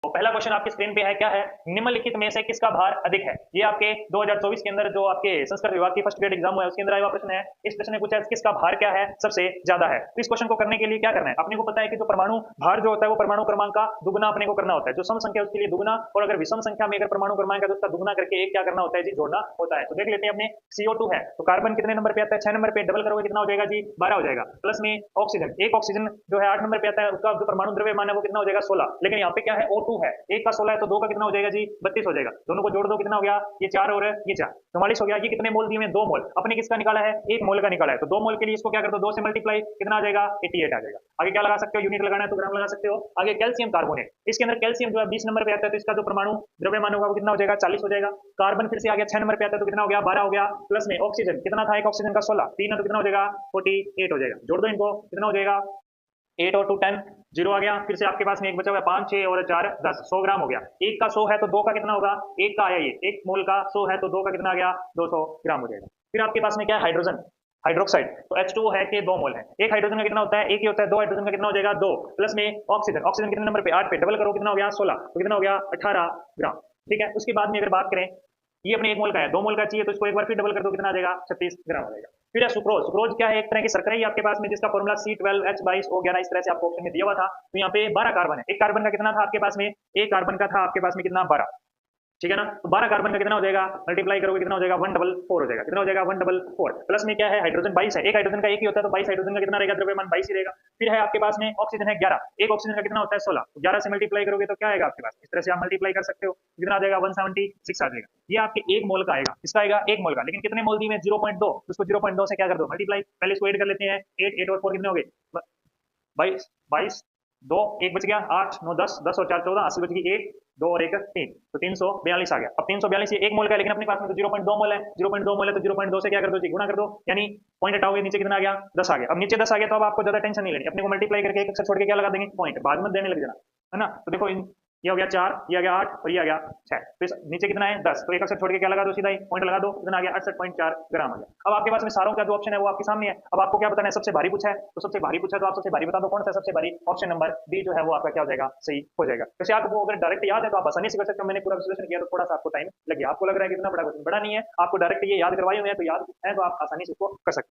तो पहला क्वेश्चन आपकी स्क्रीन पे है, क्या है? निम्नलिखित में से किसका भार अधिक है? ये आपके 2024 के अंदर जो आपके संस्कृत विभाग की फर्स्ट ग्रेड एग्जाम हुआ है उसके अंदर आया हुआ प्रश्न है। इस प्रश्न ने पूछा है किसका भार क्या है, सबसे ज्यादा है। तो इस क्वेश्चन को करने के लिए क्या करना है? अपने को पता है कि जो परमाणु भार जो होता है वो परमाणु क्रमांक का दुगुना अपने को करना होता है। जो सम संख्या उसके लिए दुगुना, और अगर विषम संख्या में अगर परमाणु क्रमांक है तो उसका दुगुना करके एक क्या करना होता है जी, जोड़ना होता है। तो देख लेते हैं अपने CO2 है तो कार्बन कितने नंबर पे आता है? 6 नंबर पे। डबल करोगे कितना हो जाएगा जी? 12 हो जाएगा। प्लस में ऑक्सीजन, एक ऑक्सीजन जो है 8 नंबर पे आता है, उसका जो परमाणु द्रव्यमान है वो कितना हो जाएगा? 16। लेकिन यहाँ पे क्या है? O2 है, एक का 16 है तो दो का कितना हो जाएगा जी? 32 हो जाएगा। दोनों को जोड़ दो, कितना हो गया? ये 4 और ये 4, 44 हो गया। ये कितने मोल दिए हैं? 2 मोल। अपने किसका निकाला है? 1 मोल का निकाला है। तो 2 मोल के लिए इसको क्या कर दो? 2 से मल्टीप्लाई, कितना आ जाएगा? 88 आ जाएगा। आगे क्या लगा सकते हो? यूनिट लगाना है तो ग्राम लगा सकते हो। आगे कैल्शियम कार्बोनेट, इसके अंदर कैल्शियम जो है 20 नंबर पे आता है तो इसका जो परमाणु द्रव्यमान होगा वो कितना हो जाएगा? 40 हो जाएगा। कार्बन फिर से आ गया 6 नंबर पे आता है तो कितना हो गया? 12 हो गया। प्लस में ऑक्सीजन कितना था? एक ऑक्सीजन का 16, 3 है तो कितना हो जाएगा? 48 हो जाएगा। जोड़ दो इनको, कितना हो जाएगा? 8 और 2 10, 0 आ गया। फिर से आपके पास में एक बचा हुआ है, 5 6 और 4 10, 100 ग्राम हो गया। एक का 100 है तो दो का कितना होगा? एक का आया ये, एक मोल का 100 है तो दो का कितना आ गया? 200 ग्राम हो जाएगा। फिर आपके पास में क्या है? Hydrogen, hydroxide. तो H2O है कि 2 मोल है। एक हाइड्रोजन का कितना होता है? एक ही होता है। दो हाइड्रोजन का कितना हो जाएगा? 2। प्लस में ऑक्सीजन, ऑक्सीजन कितने नंबर पे? 8 पे। डबल करो, कितना हो गया? 16, तो कितना हो गया? 18 ग्राम। ठीक है। उसके बाद में अगर बात करें, ये अपने 1 मोल का है, 2 मोल का चाहिए तो इसको एक बार फिर डबल कर दो, कितना आ जाएगा? 36 ग्राम हो जाएगा। फिर है सुक्रोज। सुक्रोज क्या है? एक तरह की शर्करा ही आपके पास में, जिसका फॉर्मूला C12H22O11 इस तरह से आपको ऑप्शन में दिया हुआ था। तो यहाँ पे 12 कार्बन है। एक कार्बन का कितना था आपके पास में? एक कार्बन का था आपके पास में कितना? 12। ठीक है ना? तो 12 कार्बन का कितना हो जाएगा? मल्टीप्लाई करोगे कितना हो जाएगा? 144 हो जाएगा। कितना हो जाएगा? 144। प्लस में क्या है? हाइड्रोजन 22 है। एक हाइड्रोजन का एक ही होता है तो 22 हाइड्रोजन का कितना रहेगा? द्रव्यमान 22 ही रहेगा। फिर है आपके पास में ऑक्सीजन है 11। एक ऑक्सीजन का कितना होता है? 16। तो 11 से मल्टीप्लाई करोगे तो क्या आएगा आपके पास? इस तरह से आप मल्टीप्लाई कर सकते हो। कितना आ जाएगा? 176 आ जाएगा। ये आपके 1 मोल का आएगा। इसका आएगा 1 मोल का। लेकिन कितने मोल दिए? 0.2। उसको 0.2 से क्या कर दो? मल्टीप्लाई। पहले इसको ऐड कर लेते हैं। 8 8 और 4 कितने हो गए? 22 22, 2 1 बच गया, 8 9 10, 10 और 4 14, 80 बच गई। 1 2 और 1 3, तो 342 आ गया। अब 342 ये 1 मोल का है, लेकिन अपने पास में तो 0.2 मोल है। 0.2 मोल है तो 0.2 से क्या कर दो जी? गुणा कर दो। यानी पॉइंट हटाओगे, नीचे कितना आ गया? 10 आ गया। अब नीचे 10 आ गया तो अब आपको ज्यादा टेंशन नहीं लेनी। अपने को मल्टीप्लाई करके एक अक्षर छोड़ के क्या लगा देंगे? पॉइंट। बाद में देने लग जाना, है ना? तो देखो ये हो गया 4, ये आ गया 8 और ये आ गया 6। तो नीचे कितना है? 10। तो एक अक्षर छोड़ के क्या लगा दो? सीधा ही पॉइंट लगा दो। कितना आ गया? 68.4 ग्राम आ गया। अब आपके पास में सारों का जो ऑप्शन है वो आपके सामने है। अब आपको क्या बताना है? सबसे भारी पूछा है तो सबसे भारी पूछा है तो आप सबसे भारी बता दो। कौन सा सबसे भारी? ऑप्शन नंबर बी जो है वो आपका क्या हो जाएगा? सही हो जाएगा। वैसे आपको अगर डायरेक्ट याद है तो आप आसानी से कर सकते हो। मैंने पूरा विश्लेषण किया तो थोड़ा सा आपको टाइम लगे। आपको लग रहा है कि इतना बड़ा क्वेश्चन, बड़ा नहीं है। आपको डायरेक्ट ये याद करवाए हुए हैं तो याद है तो आप आसानी से इसको कर सकते हो।